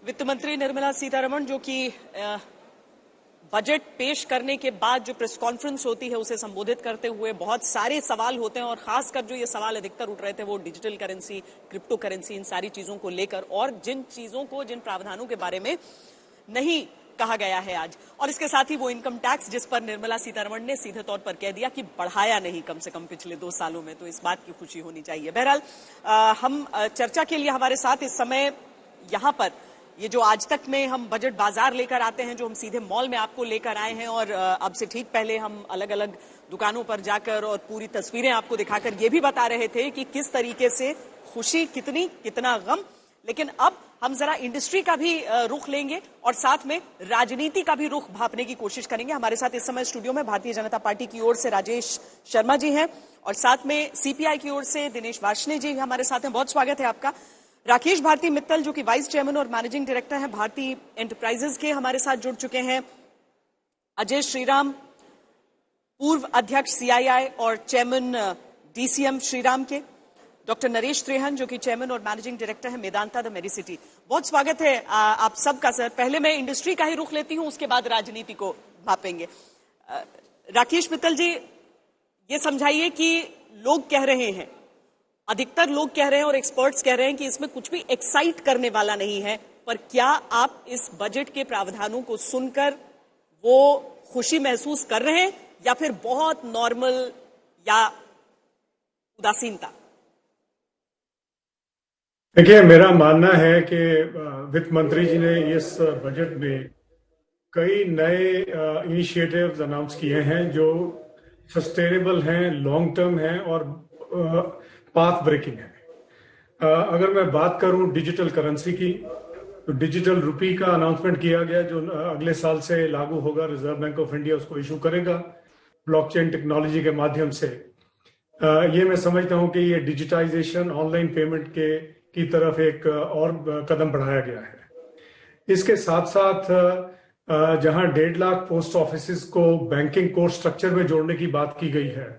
वित्त मंत्री निर्मला सीतारमण जो कि बजट पेश करने के बाद जो प्रेस कॉन्फ्रेंस होती है उसे संबोधित करते हुए बहुत सारे सवाल होते हैं और खासकर जो ये सवाल अधिकतर उठ रहे थे वो डिजिटल करेंसी, क्रिप्टो करेंसी, इन सारी चीजों को लेकर और जिन चीजों को, जिन प्रावधानों के बारे में नहीं कहा गया है आज। और इसके साथ ही वो इनकम टैक्स जिस पर निर्मला सीतारमण ने सीधे तौर पर कह दिया कि बढ़ाया नहीं कम से कम पिछले 2 सालों में, तो इस बात की खुशी होनी चाहिए। बहरहाल हम चर्चा के लिए हमारे साथ इस समय यहां पर ये जो आज तक में हम बजट बाजार लेकर आते हैं, जो हम सीधे मॉल में आपको लेकर आए हैं और अब से ठीक पहले हम अलग अलग दुकानों पर जाकर और पूरी तस्वीरें आपको दिखाकर ये भी बता रहे थे कि किस तरीके से खुशी, कितना गम। लेकिन अब हम जरा इंडस्ट्री का भी रुख लेंगे और साथ में राजनीति का भी रुख भांपने की कोशिश करेंगे। हमारे साथ इस समय स्टूडियो में भारतीय जनता पार्टी की ओर से राजेश शर्मा जी हैं और साथ में सीपीआई की ओर से दिनेश वार्ष्णेय जी हमारे साथ हैं। बहुत स्वागत है आपका। राकेश भारती मित्तल जो कि वाइस चेयरमैन और मैनेजिंग डायरेक्टर हैं भारतीय एंटरप्राइजेज के, हमारे साथ जुड़ चुके हैं। अजय श्रीराम, पूर्व अध्यक्ष सीआईआई और चेयरमैन डीसीएम श्रीराम के। डॉक्टर नरेश त्रेहन जो कि चेयरमैन और मैनेजिंग डायरेक्टर है मेदांता द मेडिसिटी। बहुत स्वागत है आप सबका। सर, पहले मैं इंडस्ट्री का ही रुख लेती हूं, उसके बाद राजनीति को भापेंगे। राकेश मित्तल जी, ये समझाइए कि लोग कह रहे हैं, अधिकतर लोग कह रहे हैं और एक्सपर्ट्स कह रहे हैं कि इसमें कुछ भी एक्साइट करने वाला नहीं है, पर क्या आप इस बजट के प्रावधानों को सुनकर वो खुशी महसूस कर रहे हैं या फिर बहुत नॉर्मल या उदासीनता? देखिए, मेरा मानना है कि वित्त मंत्री जी ने इस बजट में कई नए इनिशिएटिव्स अनाउंस किए हैं जो सस्टेनेबल हैं, लॉन्ग टर्म हैं और पाथ ब्रेकिंग है। अगर मैं बात करूं डिजिटल करेंसी की, तो डिजिटल रुपी का अनाउंसमेंट किया गया जो अगले साल से लागू होगा। रिजर्व बैंक ऑफ इंडिया उसको इशू करेगा ब्लॉकचेन टेक्नोलॉजी के माध्यम से। ये मैं समझता हूं कि ये डिजिटाइजेशन, ऑनलाइन पेमेंट की तरफ एक और कदम बढ़ाया गया है। इसके साथ साथ जहां 1.5 लाख पोस्ट ऑफिस को बैंकिंग कोर स्ट्रक्चर में जोड़ने की बात की गई है,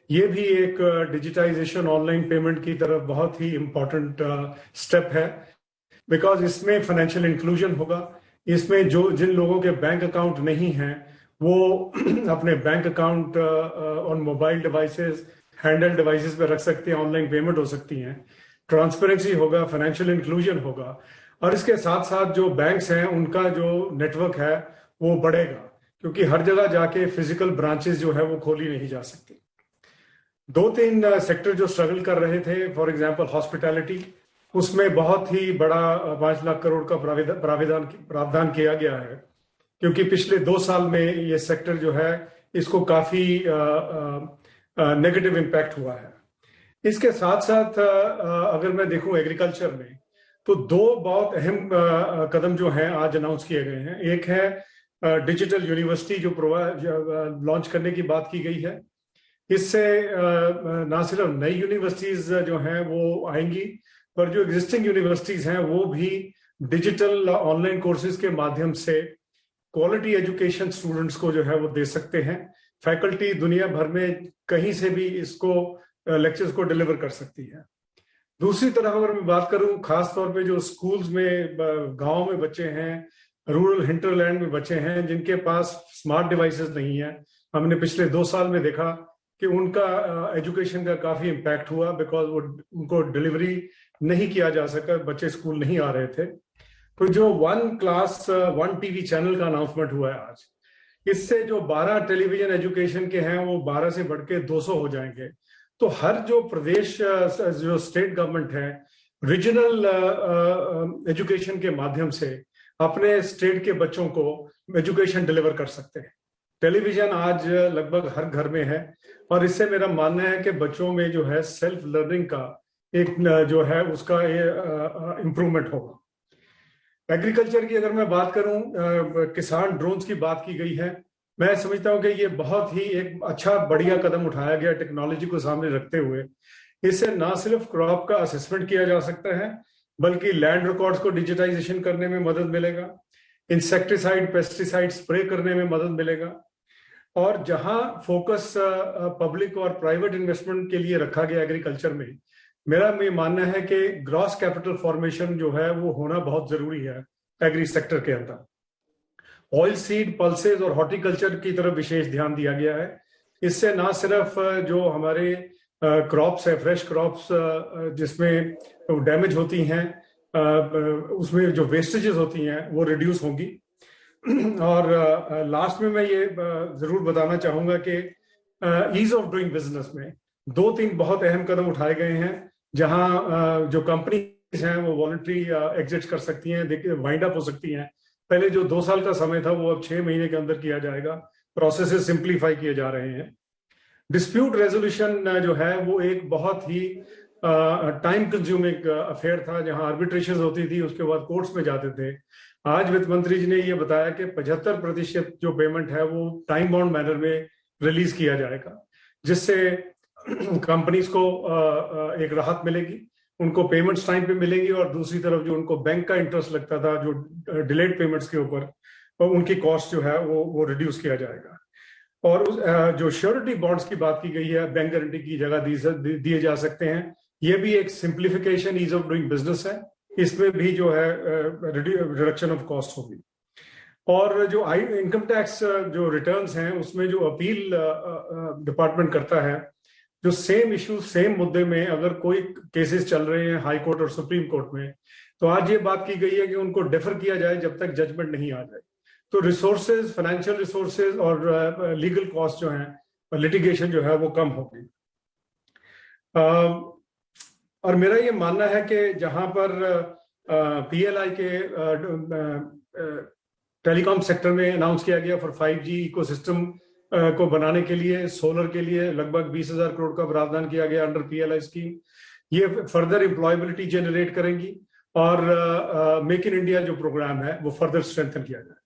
ये भी एक डिजिटाइजेशन, ऑनलाइन पेमेंट की तरफ बहुत ही इंपॉर्टेंट स्टेप है। बिकॉज इसमें फाइनेंशियल इंक्लूजन होगा। इसमें जिन लोगों के बैंक अकाउंट नहीं हैं वो अपने bank account on mobile devices, handle devices पे रख सकते हैं, ऑनलाइन पेमेंट हो सकती हैं, ट्रांसपेरेंसी होगा, फाइनेंशियल इंक्लूजन होगा। और इसके साथ साथ जो बैंक्स हैं उनका जो नेटवर्क है वो बढ़ेगा, क्योंकि हर जगह जाके फिजिकल ब्रांचेस जो है वो खोली नहीं जा सकती। 2-3 सेक्टर जो स्ट्रगल कर रहे थे, फॉर एग्जांपल हॉस्पिटैलिटी, उसमें बहुत ही बड़ा 5 लाख करोड़ का प्रावधान किया गया है, क्योंकि पिछले 2 साल में ये सेक्टर जो है इसको काफी नेगेटिव इम्पैक्ट हुआ है। इसके साथ साथ अगर मैं देखूं एग्रीकल्चर में, तो 2 बहुत अहम कदम जो हैं आज अनाउंस किए गए हैं। एक है डिजिटल यूनिवर्सिटी जो लॉन्च करने की बात की गई है। इससे ना सिर्फ नई यूनिवर्सिटीज जो हैं वो आएंगी, पर जो एग्जिस्टिंग यूनिवर्सिटीज हैं वो भी डिजिटल ऑनलाइन कोर्सेज के माध्यम से क्वालिटी एजुकेशन स्टूडेंट्स को जो है वो दे सकते हैं। फैकल्टी दुनिया भर में कहीं से भी इसको लेक्चर्स को डिलीवर कर सकती है। दूसरी तरफ अगर मैं बात करूं, खास तौर पे जो स्कूल्स में, गांव में बच्चे हैं, रूरल हिंटरलैंड में बच्चे हैं जिनके पास स्मार्ट डिवाइसेस नहीं है, हमने पिछले 2 साल में देखा कि उनका एजुकेशन का काफी इम्पैक्ट हुआ, बिकॉज वो उनको डिलीवरी नहीं किया जा सका, बच्चे स्कूल नहीं आ रहे थे। तो जो 1 क्लास 1 टीवी चैनल का अनाउंसमेंट हुआ है आज, इससे जो 12 टेलीविजन एजुकेशन के हैं वो 12 से बढ़ के 200 हो जाएंगे। तो हर जो प्रदेश, जो स्टेट गवर्नमेंट है, रीजनल एजुकेशन के माध्यम से अपने स्टेट के बच्चों को एजुकेशन डिलीवर कर सकते हैं। टेलीविजन आज लगभग हर घर में है और इससे मेरा मानना है कि बच्चों में जो है सेल्फ लर्निंग का एक जो है उसका इम्प्रूवमेंट होगा। एग्रीकल्चर की अगर मैं बात करूं, किसान ड्रोन्स की बात की गई है। मैं समझता हूं कि ये बहुत ही एक अच्छा बढ़िया कदम उठाया गया टेक्नोलॉजी को सामने रखते हुए। इससे ना सिर्फ क्रॉप का असेसमेंट किया जा सकता है, बल्कि लैंड रिकॉर्ड्स को डिजिटाइजेशन करने में मदद मिलेगा, इंसेक्टिसाइड, पेस्टिसाइड स्प्रे करने में मदद मिलेगा। और जहां फोकस पब्लिक और प्राइवेट इन्वेस्टमेंट के लिए रखा गया एग्रीकल्चर में, मेरा ये मानना है कि ग्रॉस कैपिटल फॉर्मेशन जो है वो होना बहुत जरूरी है एग्री सेक्टर के अंदर। ऑयल सीड, पल्सेस और हॉर्टिकल्चर की तरफ विशेष ध्यान दिया गया है। इससे ना सिर्फ जो हमारे क्रॉप्स है, फ्रेश क्रॉप्स जिसमें डैमेज होती हैं, उसमें जो वेस्टेजेस होती हैं वो रिड्यूस होंगी। और लास्ट में मैं ये जरूर बताना चाहूंगा कि ईज ऑफ डूइंग बिजनेस में 2-3 बहुत अहम कदम उठाए गए हैं, जहां जो कंपनीज हैं वो वॉलंटरी एग्जिट कर सकती हैं, वाइंड अप हो सकती हैं। पहले जो 2 साल का समय था वो अब 6 महीने के अंदर किया जाएगा। प्रोसेसेस सिंप्लीफाई किए जा रहे हैं। डिस्प्यूट रेजोल्यूशन जो है वो एक बहुत ही टाइम कंज्यूमिंग अफेयर था, जहां आर्बिट्रेशन होती थी, उसके बाद कोर्ट्स में जाते थे। आज वित्त मंत्री जी ने ये बताया कि 75% जो पेमेंट है वो टाइम बाउंड मैनर में रिलीज किया जाएगा, जिससे कंपनीज को एक राहत मिलेगी, उनको पेमेंट्स टाइम पे मिलेंगी, और दूसरी तरफ जो उनको बैंक का इंटरेस्ट लगता था जो डिलेड पेमेंट्स के ऊपर, उनकी कॉस्ट जो है वो रिड्यूस किया जाएगा। और जो श्योरिटी बॉन्ड्स की बात की गई है, बैंक गारंटी की जगह दिए जा सकते हैं। ये भी एक simplification, ease of doing business है। इसमें भी जो है रिडक्शन ऑफ कॉस्ट होगी। और जो इनकम टैक्स जो रिटर्न्स हैं उसमें जो अपील डिपार्टमेंट करता है, जो सेम इशू, सेम मुद्दे में अगर कोई केसेस चल रहे हैं हाई कोर्ट और सुप्रीम कोर्ट में, तो आज ये बात की गई है कि उनको डेफर किया जाए जब तक जजमेंट नहीं आ जाए। तो रिसोर्सेज, फाइनेंशियल रिसोर्सेज और लीगल कॉस्ट जो है, लिटिगेशन जो है वो कम होगी। और मेरा ये मानना है कि जहां पर PLI के टेलीकॉम सेक्टर में अनाउंस किया गया फॉर 5G इकोसिस्टम को बनाने के लिए, सोलर के लिए लगभग 20,000 करोड़ का प्रावधान किया गया अंडर PLI स्कीम। ये फर्दर एम्प्लॉयबिलिटी जनरेट करेंगी और मेक इन इंडिया जो प्रोग्राम है वो फर्दर स्ट्रेंथन किया जाए।